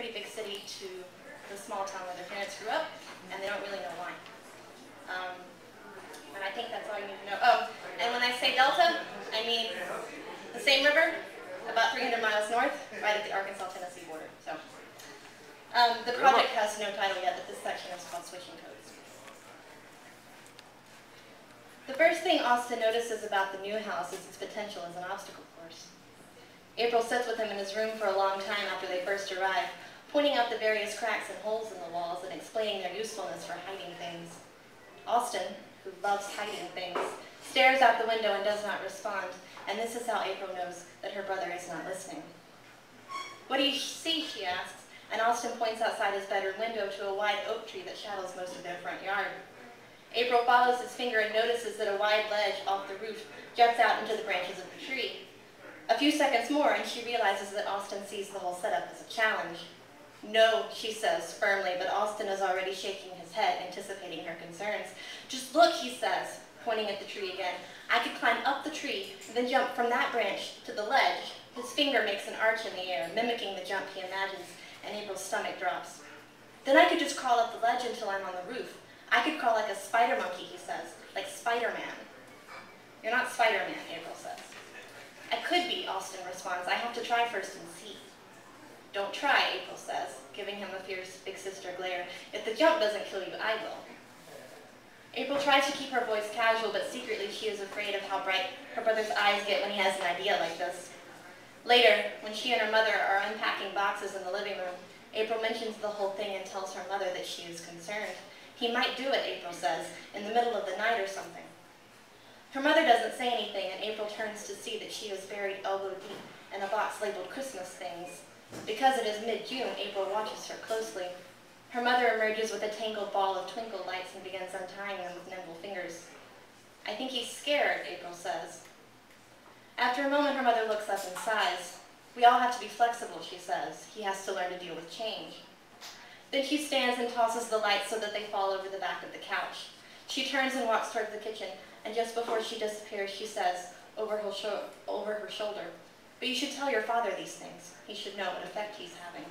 pretty big city to the small town where their parents grew up, and they don't really know why. And I think that's all you need to know. Oh, and when I say delta, I mean the same river, about 300 miles north, right at the Arkansas-Tennessee border. So, the project has no title yet, but this section is called Switching Codes. The first thing Austin notices about the new house is its potential as an obstacle course. April sits with him in his room for a long time after they first arrive, pointing out the various cracks and holes in the walls and explaining their usefulness for hiding things. Austin, who loves hiding things, stares out the window and does not respond, and this is how April knows that her brother is not listening. "What do you see?" she asks, and Austin points outside his bedroom window to a wide oak tree that shadows most of their front yard. April follows his finger and notices that a wide ledge off the roof juts out into the branches of the tree. A few seconds more, and she realizes that Austin sees the whole setup as a challenge. "No," she says firmly, but Austin is already shaking his head, anticipating her concerns. "Just look," he says, pointing at the tree again. "I could climb up the tree, and then jump from that branch to the ledge." His finger makes an arch in the air, mimicking the jump he imagines, and April's stomach drops. "Then I could just crawl up the ledge until I'm on the roof. I could crawl like a spider monkey," he says, "like Spider-Man." "You're not Spider-Man," April says. "I could be," Austin responds. "I have to try first and see." "Don't try," April says, giving him a fierce big sister glare. "If the jump doesn't kill you, I will." April tries to keep her voice casual, but secretly she is afraid of how bright her brother's eyes get when he has an idea like this. Later, when she and her mother are unpacking boxes in the living room, April mentions the whole thing and tells her mother that she is concerned. "He might do it," April says, "in the middle of the night or something." Her mother doesn't say anything, and April turns to see that she is buried elbow deep in a box labeled Christmas things. Because it is mid-June, April watches her closely. Her mother emerges with a tangled ball of twinkle lights and begins untying them with nimble fingers. "I think he's scared," April says. After a moment, her mother looks up and sighs. "We all have to be flexible," she says. "He has to learn to deal with change." Then she stands and tosses the lights so that they fall over the back of the couch. She turns and walks towards the kitchen, and just before she disappears, she says, over her shoulder, "But you should tell your father these things. He should know what effect he's having."